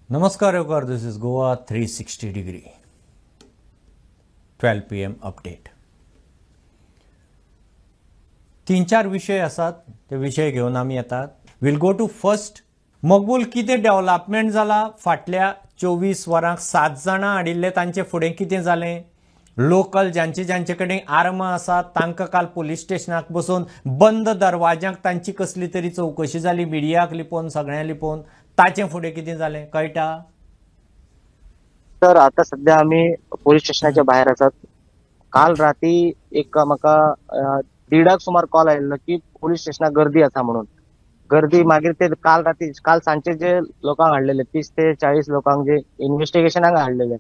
नमस्कार योकार, this is Goa 360 degree 12 PM update. 3-4 विषय आसात, ते विषय घेऊन आम्ही येतात. Will go to first. Maqbool, कितें डेव्हलपमेंट जाला फाटल्या 24 वरांक? 7 जाणां हाडिल्ले, तांचे फुडें कितें जालें? लोकल ज्यांचे कडेन आर्मां आसात तांकां काल पुलीस स्टेशनाक बसून बंद दरवाज्यांक तांची कसली तरी चवकशी जाली, मिडियाक लिपोवन, सगळ्यांक लिपोवन. ताचे फुडें कितें जालें कळटा? तर आता सध्या आम्ही पोलीस स्टेशनाच्या बाहेर आसात. काल राती एक म्हाका 1:30 सुमार कॉल आयिल्लो की पोलीस स्टेशनाक गर्दी आसा म्हणून. गर्दी मागीर ते काल सांजचे जे लोकांक हाडलेले 30 ते 40 लोकांक जे इन्व्हेस्टिगेशनाक हाडलेले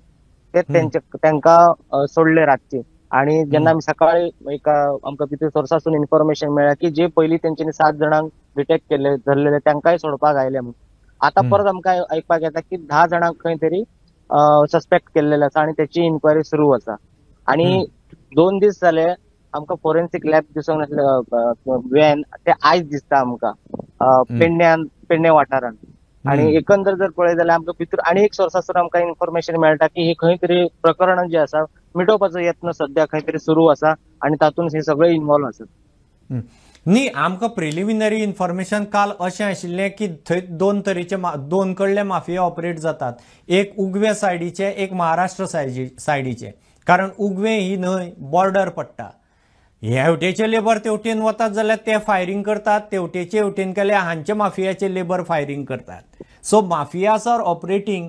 ते तांकां सोडले रातचे. आणि जेन्ना आमी सकाळी आमकां भितर सोर्सासून इन्फॉर्मेशन मेळ्ळा की जे पयलीं तेंच्यांनी 7 जाणांक डिटेक्ट केले धरलेले तांकांय सोडपाक आयले म्हणून. आता परत आमकां आयकपाक येता की 10 जाणांक खंय तरी सस्पेक्ट केलेले आसा आणि त्याची इन्क्वायरी सुरू आसा. आणि 2 दीस जाले आमकां फोरेन्सिक लॅब दिसूंक नासले व्हॅन, ते आयज दिसता आमकां पेडणे वाठारांत. आणि एकंदर जर पळयत जाल्यार आमकां भितर आनी एक सोर्सासून आमकां इन्फॉर्मेशन मेळटा की हे खंय तरी प्रकरण जे आसा मिटोवपाचो यत्न सध्या खंय तरी सुरू आसा आणि तातूंत हे सगळे इन्वॉल्व आसात. न्ही, आमकां प्रिलिमिनरी इन्फॉर्मेशन काल अशें आशिल्लें की थंय 2 तरेचे 2 कडले माफिया ऑपरेट जातात. एक उगवे सायडीचे, एक महाराष्ट्र सायडीचे. कारण उगवे ही न्हंय बॉर्डर पडटा. हेवटेचे लेबर तेवटेन वतात जाल्यार ते फायरिंग करतात, तेवटेचे हेवटेन केल्यार हांचे माफियाचे लेबर फायरिंग करतात. So mafias are operating.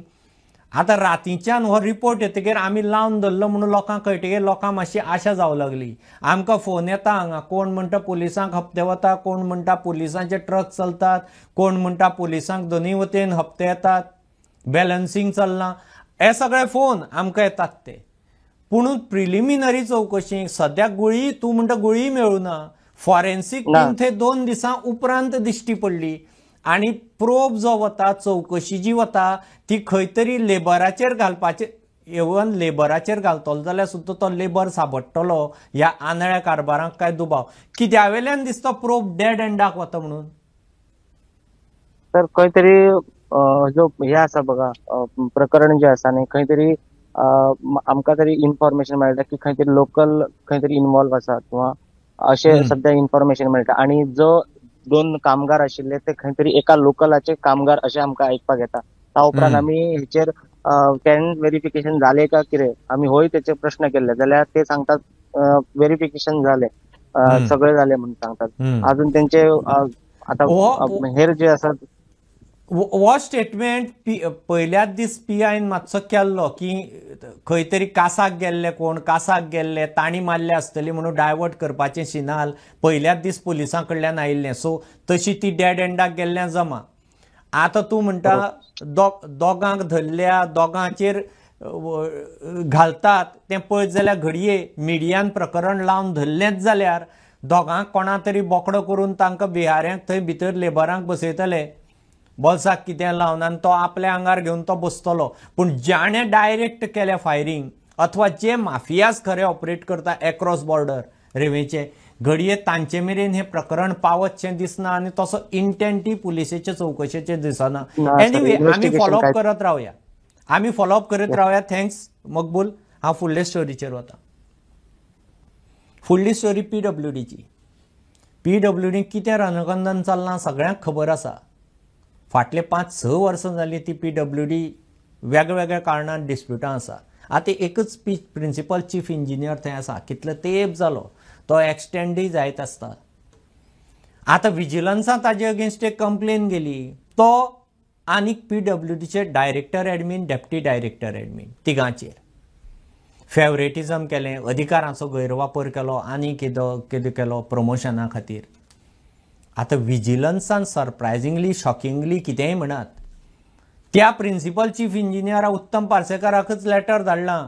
आता रातीच्यान हो रिपोर्ट येतकीर आमी लावन धरलो म्हणून लोकांक कळटकीर लोकांक मातशी आशा जावं लागली. आमकां फोन येता हांगा, कोण म्हणटा पुलिसांक हप्ते वता, कोण म्हणटा पुलिसांचे ट्रक चलतात, कोण म्हणटा पुलिसांक दोनूय वटेन हप्ते येतात, बॅलन्सिंग चलना. हे सगळे फोन आमकां येतात ते. पूण प्रिलिमिनरी चवकशी सद्याक गुळी, तूं म्हणटा गुळी मेळूना. फॉरेन्सिक टीम थंय 2 दिसां उपरांत दिश्टी पडली. आणि प्रोब जो वता, चवकशी जी वता ती खंय तरी लेबराचेर घालपाचे, इवन लेबराचेर घालतलो जाल्यार सुद्दां तो लेबर साबडटलो ह्या आंधळ्या कारबारांक काय दुबाव. कित्या वेल्यान दिसता प्रोब डेड एंडाक वता म्हणून. तर खंय तरी जो हे आसा बघा प्रकरण जे आसा न्ही, खंय तरी आमकां तरी इन्फॉर्मेशन मेळटा की खंय तरी लोकल खंय तरी इन्वॉल्व आसा किंवा अशें सध्या इन्फॉर्मेशन मेळटा. आणि जो 2 कामगार आशिल्ले ते खंय तरी एका लोकलाचे कामगार अशें आमकां आयकपाक येता. ता उपरांत आमी हेचेर टॅलेंट व्हेरिफिकेशन जाले का कितें आमी होय तेचे प्रश्न केले जाल्यार ते सांगतात व्हेरिफिकेशन जाले, सगळे जाले म्हणून सांगतात. अजून तेंचे आता हेर जे आसात हो स्टेटमेंट पयल्याच दीस PIन मातसो केल्लो की खंय तरी कासाक गेल्ले, कोण कासाक गेल्ले, ताणी मारले आसतली म्हणून डायवर्ट करपाचें शिनाल पयल्याच दीस पुलिसां कडल्यान आयिल्लें. सो तशी ती डेड एंडाक गेल्ल्यां जमा. आतां तूं म्हणटा दोगांक धरल्या, दोगांचेर घालतात तें पळयत जाल्यार घडये मिडियान प्रकरण लावन धरलेंच जाल्यार दोगांक कोणा तरी बोकडो करून तांकां बिहाऱ्यांक थंय भितर लेबरांक बसयतले बॉल्साक कितें लावन, आनी तो आपल्या आंगार घेवन तो बसतलो. पूण ज्याणे डायरेक्ट केलें फायरिंग अथवा जे माफियाज खरे ऑपरेट करता एक्रॉस बॉर्डर रेवेचे, घडये तांचे मेरेन हें प्रकरण पावतशें दिसना आनी तसो इंटेंटूय पुलिसेचे चवकशेचे दिसना. एनिवे आमी फॉलोअप करत रावया. थँक्स मकबूल. हांव फुडले स्टोरीचेर वता. फुडली स्टोरी PWDची. PWD कितें रणकंदन चल्लां सगळ्यांक खबर आसा. फाटले 5-6 वर्सां जालीं ती PWD वेगवेगळ्या कारणान डिस्प्युटां आसा. आतां एकच प्रिन्सिपल चीफ इंजिनियर थंय आसा. कितलो तेंप जालो, तो एक्सटेंडूय जायत आसता. आतां विजिलन्सान ताजे अगेन्स्ट एक कंप्लेन गेली. तो आनीक PWDचे डायरेक्टर एडमीन, डेप्टी डायरेक्टर एडमीन तिगांचेर फेवरेटिझम केलें, अधिकाराचो गैरवापर केलो, आनी कितें केलो प्रमोशना खातीर. आतां विजिलन्सान सरप्रायझिंगली, शॉकिंगली कितेंय म्हणात, त्या प्रिन्सिपल चीफ इंजिनियरा उत्तम पार्सेकराकच लेटर धाडलां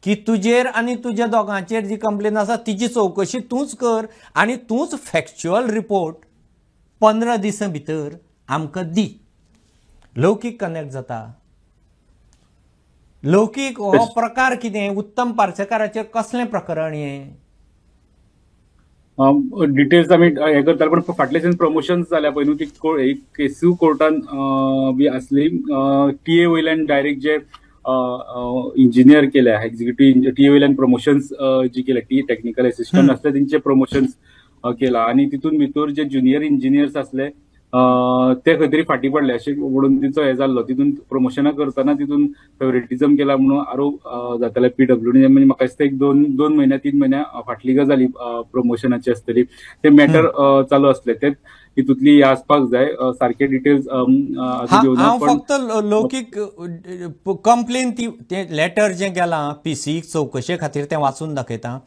की तुजेर आनी तुज्या दोगांचेर जी कंप्लेन आसा तिची चवकशी तूंच कर आनी तूंच फॅक्च्युअल रिपोर्ट 15 दिसां भितर आमकां दी. लौकीक कनेक्ट जाता. लौकीक हो प्रकार कितें? उत्तम पार्सेकराचेर कसलें प्रकरण हें? डिटेल्स आमी हे करताले पण फाटल्याच्यान प्रमोशन्स जाल्या पळय न्हू ती एक केसूय कोर्टान बी आसली टीए वयल्यान डायरेक्ट जे इंजिनियर केल्या एक्झिक्युटिव्ह टीए वयल्यान प्रमोशन्स जी केल्या टी टेक्निकल असिस्टंट आसले तेंचे प्रमोशन्स केला आणि तितून भितर जे ज्युनियर इंजिनियर्स आसले ते खंय तरी फाटी पडले अशें म्हणून तिचो हे जाल्लो तितून प्रमोशनां करतना तितून फेवरेटिझम केला म्हणून आरोप जाताले पीडब्ल्यूडी म्हणजे म्हाका दिसता एक दोन महिन्या 3 महिन्या फाटली गजाली प्रमोशनाची आसतली ते मॅटर चालू असले ते हितूंतली हे आसपाक जाय सारखे डिटेल्स हांव फक्त लौकीक कंप्लेन ते लेटर जें गेलां पीसी चवकशे खातीर तें वाचून दाखयता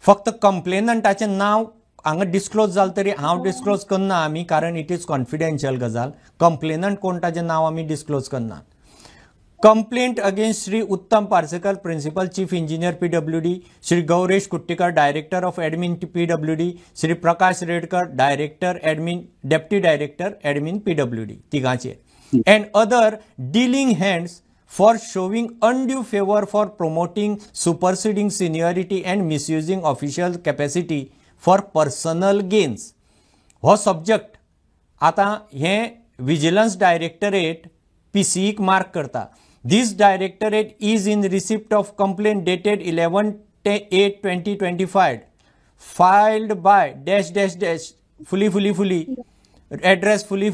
फक्त कंप्लेनंटाचें नांव हांगा डिस्क्लोज जालें तरी हांव डिस्क्लोज करना आमी कारण इट इज कॉन्फिडेन्शियल गजाल कंप्लेनंट कोण ताचें नांव आमी डिस्क्लोज करना complaint against Shri Uttam Parsekar principal chief engineer PWD Shri Gauresh Kuttikar director of admin PWD Shri Prakash Redkar director admin deputy director admin PWD तिगांचे and other dealing hands for showing undue favor for promoting superseding seniority and misusing official capacity for personal gains. हो subject आता हे vigilance directorate पीसीक mark करता. This directorate is in receipt of complaint dated 11/8/2025 filed by fully address fully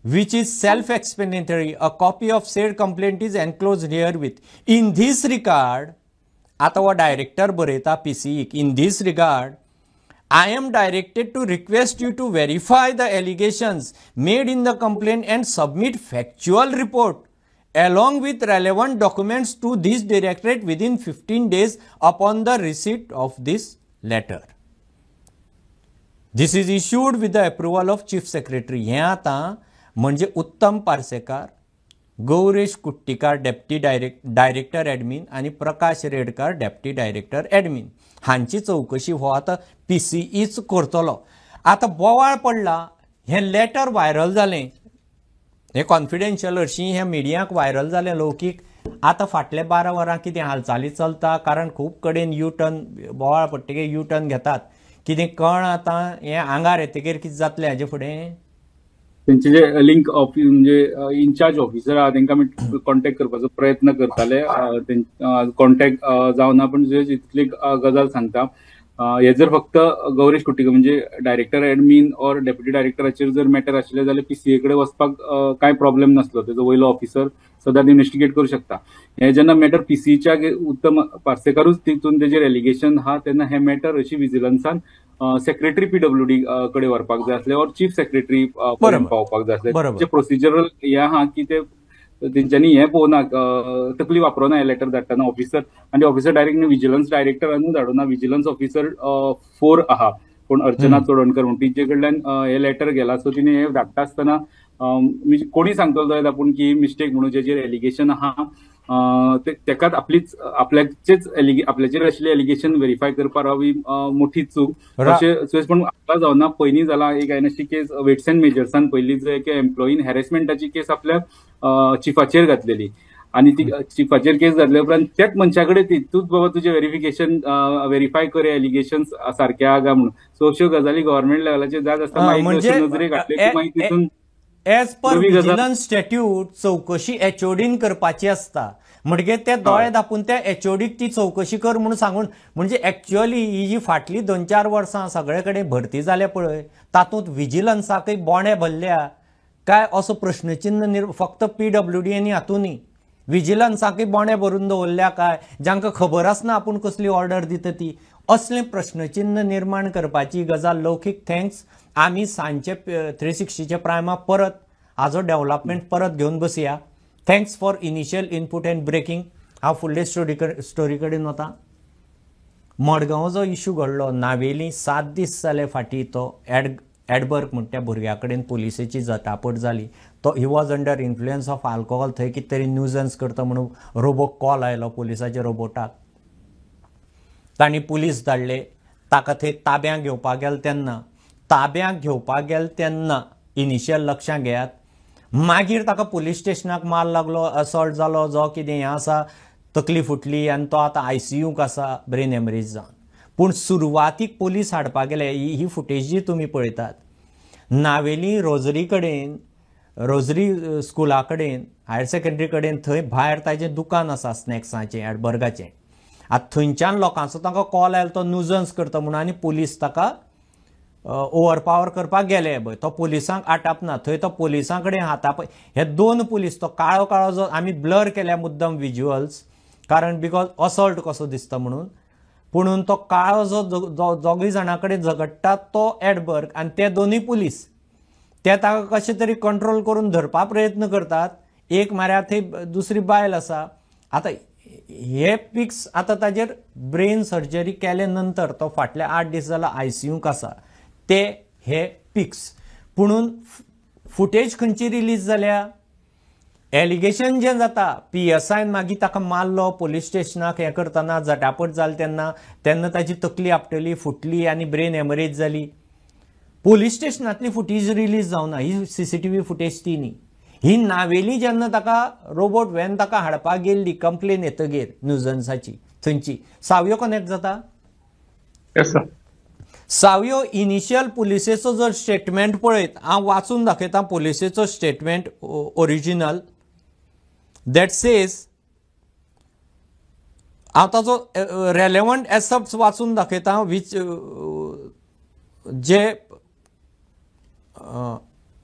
which is self-explanatory. A copy of said complaint is enclosed herewith. In this regard, आता वो director बरयता PCEक. In this regard, I am directed to request you to verify the allegations made in the complaint and submit factual report along with relevant documents to this directorate within 15 days upon the receipt of this letter. This is issued with the approval of Chief Secretary. हे आता म्हणजे उत्तम Parsekar Gauresh Kuttikar deputy director admin आणि प्रकाश Redkar deputy director admin हांची चौकशी हो आता पीसीईच करतलो. आता बोवाळ पडला हे लेटर व्हायरल जालें हे कॉन्फिडेन्शियल हरशीं हे मिडियाक व्हायरल जालें लौकीक. आता फाटले 12 वरां कितें हालचाली चलता कारण खूब कडेन यू टर्न बोवाळ पडटकीर यू टर्न घेतात कितें कळ आता हे आंगार येतकीर कितें जातलें हाजे फुडें त्यांचे जे लिंक म्हणजे इन्चार्ज ऑफिसर आहा तांकां आमी कॉन्टॅक्ट करपाचो प्रयत्न करताले कॉन्टॅक्ट जावना पण इतली गजाल सांगता हे जर फक्त गौरेश कुट्टीकर म्हणजे डायरेक्टर एडमिन और डेप्युटी डायरेक्टराचेर जर मॅटर आशिल्ले जाल्यार पीसीए कडे वचपाक काय प्रॉब्लेम नासलो तेजो वयलो ऑफिसर सदांच इन्व्हेस्टिगेट करू शकता. हे जेन्ना मॅटर पीसीच्या उत्तम पार्सेकारूच तितून तेजेर एलिगेशन आहा तेन्ना हे मॅटर अशी विजिलन्सान सेक्रेटरी पीडब्ल्यूडी कडे व्हरपाक जाय आसले और चीफ सेक्रेटरी पर्यंत पावपाक जाय आसले. प्रोसिजरल हे आहा की ते तेंच्यांनी हे पळोवना तकली वापरना हे लेटर धाडटाना ऑफिसर आनी ऑफिसर डायरेक्ट विजिलन्स डायरेक्टरानूच धाडूना विजिलन्स ऑफिसर 4 आहा कोण अर्चना चोडणकर म्हणून तिचे कडल्यान हे लेटर गेला सो तिने हे धाडटा आसतना कोणी सांगतलो जाय आपूण की मिस्टेक म्हणून जेचेर एलिगेशन आहा तेकाच आपल्याचेर आशिल्ले एलिगेशन व्हेरीफाय करपाक रावी मोठी चूक अशें पण आतां जावना पयलीं जाला एक आयनाशी केस वेट्स अँड मेजर्सान पयली जो एक एम्प्लॉईन हॅरेसमेंटाची केस आपल्या चिफाचेर घातलेली आणि ती चिफाचेर केस घातल्या उपरांत त्याच मनशा कडेन तूच बाबा तुजें व्हेरिफिकेशन व्हेरीफाय कर एलिगेशन्स सारके आहा काय म्हणून सो अश्यो गजाली गव्हर्नमेंट लेवलाचेर जाय आसता नजरेक घातले की मागीर तितून एज पर विजिलन्स स्टॅट्यूट चौकशी एचओडीन करपाची असता म्हणजे ते दोळे धापून त्या एचओडीक ती चौकशी कर म्हणून सांगून म्हणजे एक्च्युअली ही जी फाटली 2-4 वर्सां सगळे कडेन भरती जाल्या पळय तातूंत विजिलन्साकय बोणे भरल्या काय असो प्रश्नचिन्ह फक्त पीडब्ल्यूडी आनी हातूंनी विजिलन्साकय बोणे भरून दवरल्या काय जांकां खबर आसना आपूण कसली ऑर्डर दिता ती असलें प्रश्नचिन्ह निर्माण करपाची गजाल लौकीक थँक्स आमी सांजचे 360चे प्रायमा परत हाजो डेव्हलपमेंट परत घेवन बसया. Thanks for initial input and breaking. हांव फुडले स्टोरी कडेन वता. मडगांव जो इश्यू घडलो नावेली 7 दीस जाले फाटीं तो एडबर्ग म्हणटा त्या भुरग्या कडेन पुलिसेची झटापट जाली तो he was under influence of alcohol थंय कितें तरी न्यूजन्स करता म्हणून रोबोक कॉल आयलो पुलिसाच्या रोबोटाक तांणी पुलीस धाडले ताका थंय ताब्यांत घेवपाक गेले तेन्ना इनिशियल लक्षांत घेयात मागीर ताका पुलीस स्टेशनाक मार लागलो असॉल्ट जालो जो कितें हें आसा तकली फुटली आनी तो आतां ICUक आसा ब्रेन हेमरेज जावन पूण सुरवातीक पोलीस हाडपाक गेले ही फुटेज जी तुमी पळयतात नावेली रोजरी स्कुला कडेन हायर सेकंडरी कडेन थंय भायर ताजें दुकान आसा स्नॅक्साचें एडबर्गाचें आतां थंयच्यान लोकांचो ताका कॉल आयलो तो न्यूजन्स करता म्हणून आनी पुलीस ताका ओवरपावर करपाक गेले पळय तो पुलिसांक आटापना थंय तो पुलिसां कडेन हे 2 पुलीस तो काळो जो आमी ब्लर केल्या मुद्दम विज्युअल्स कारण बिकॉज असॉल्ट कसो दिसता म्हणून तो काळो जो दोगूय जाणां कडेन झगडटा तो एडबर्ग आनी ते 2 पुलीस ते ताका कशें तरी कंट्रोल करून धरपा प्रयत्न करतात एक म्हळ्यार थंय दुसरी बायल आसा आतां हे पिक्स आतां ताजेर ब्रेन सर्जरी केले नंतर तो फाटल्या 8 दीस जाला ICUक आसा ते हे पिक्स पुणून फुटेज खंयची रिलीज जाल्या एलिगेशन जें जाता PSIन मागीर ताका मारलो पुलीस स्टेशनाक हें करतना झटापट जाली तेन्ना ताची तकली आपटली फुटली आनी ब्रेन हेमरेज जाली पुलीस स्टेशनांतली फुटेज रिलीज जावना ही CCTV फुटेज ती न्ही ही नावेली जेन्ना ताका रोबोट व्हॅन ताका हाडपाक गेल्ली कंप्लेन येतगीर न्यूजन्साची थंयची सावयो कनेक्ट जाता सावयो इनिशियल पुलिसेचो जर स्टेटमेंट पळयत हांव वाचून दाखयतां पुलिसेचो स्टेटमेंट ओरिजिनल दॅट सेज हांव ताचो रेलेवंट एसप्ट्स वाचून दाखयतां वीच जे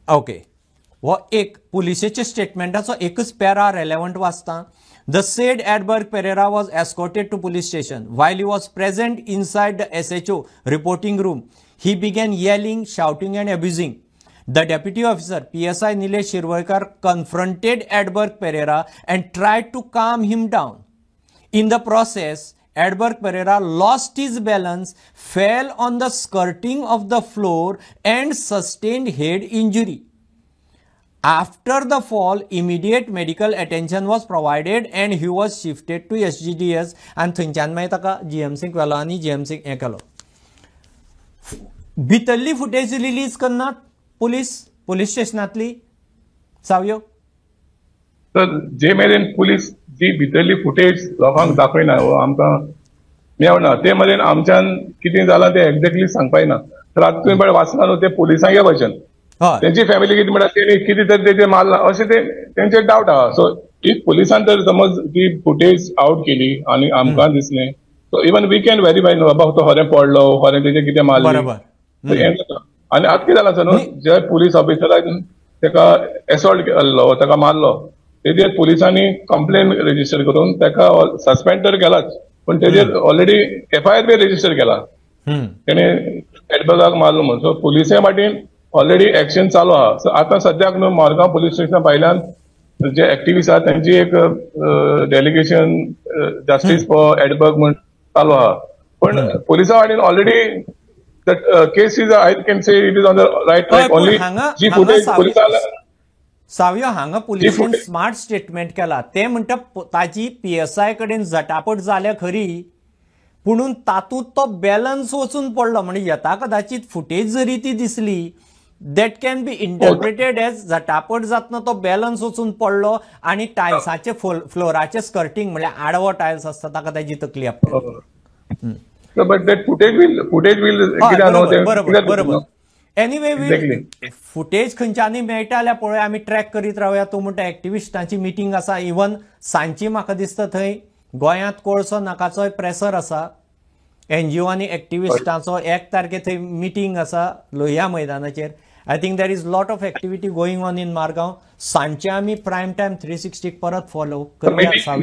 ओके हो एक पुलिसेच्या स्टेटमेंटाचो एकच पॅरा रेलेवंट वाचता The said Edberg Pereira was escorted to police station. While he was present inside the SHO reporting room, he began yelling, shouting and abusing. The deputy officer, PSI Nilesh Shirvalkar, confronted Edberg Pereira and tried to calm him down. In the process, Edberg Pereira lost his balance, fell on the skirting of the floor and sustained head injury. After the fall, immediate medical attention was provided and he was shifted to SGDS and थंयच्यान मागीर ताका GMCक व्हेलो आनी GMCक हें केलो भितरली footage release करनात police स्टेशनांतली सावयो तर जे मेरेन पुलीस जी भितरली फुटेज लोकांक दाखयना वो आमकां मेळना ते मेरेन आमच्यान कितें जालां ते एक्झॅक्टली सांगपाक येना तर आतां तुवें बरें वाचला न्हू ते पुलिसांगे भशेन त्यांची फॅमिली कितें म्हणटा कितें तरी तेजे मारला अशें ते तेंचे डावट आहा सो इफ पुलिसान तर समज ती फुटेज आउट केली आनी आमकां दिसलें so even we can verify न्हू बाबा तो खरें पडलो खरें तेजें कितें मारलें आनी आतां कितें जालां न्हू जे पुलीस ऑफिसरान ताका एसॉल्ट केल्लो ताका मारलो तेजेर पुलिसांनी कंप्लेन रेजिस्टर करून ताका सस्पेंड तर केलाच पण तेजेर ऑलरेडी FIR बी रेजिस्टर केला तेणे एडबर्गाक मारलो म्हणून सो पुलिसे वाटेन ऑलरेडी एक्शन चालू आहा सो आतां सद्याक न्हू मोरगांव पुलीस स्टेशना भायल्यान जे एक्टिविस्ट आहा त्यांची एक डेलिगेशन जस्टीस फॉर एडबर्ग म्हणून चालू आहा पण पुलिसा वाटेन already case is I can say it is on the right track only जी फुटेज पुलिसा सावयो हांगा पुलिसेन स्मार्ट स्टेटमेंट केला ते म्हणटा ताजी PSI कडेन झटापट जाल्या खरी पुणून तातूंत तो बॅलन्स वचून पडलो म्हणजे येता कदाचित फुटेज जरी ती दिसली that can be interpreted as झटापट जातना तो बॅलन्स वचून पडलो आणि टायल्साचे फ्लोराचे स्कर्टिंग म्हणजे आडवो टायल्स असता ताका ताजी तकली आपली बट दॅट फुटेज विल बरोबर एनिवे फुटेज खंयच्यानी मेळटा जाल्यार पळय आमी ट्रॅक करीत रावया तूं म्हणटा एक्टिविस्टांची मिटींग आसा इवन सांजची म्हाका दिसता थंय गोंयांत कोळसो नाकाचोय प्रेसर आसा NGO आनी एक्टिविस्टांचो 1 तारखे थंय मिटींग आसा लोहिया मैदानाचेर I think there is lot of activity going on in Margao सांजचे आमी प्रायम टायम 360 परत फॉलो करूया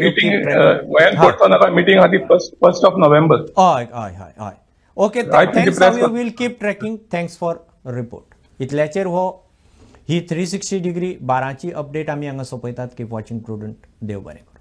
मीटिंग आदी 1st ऑफ नोव्हेंबर हय ओके थँक्स सावयो will keep tracking thanks for report इतल्याचेर ही 360 डिग्री 12ची अपडेट आमी हांगा सोंपयतात कीप वॉचिंग प्रुडंट देव बरें करूं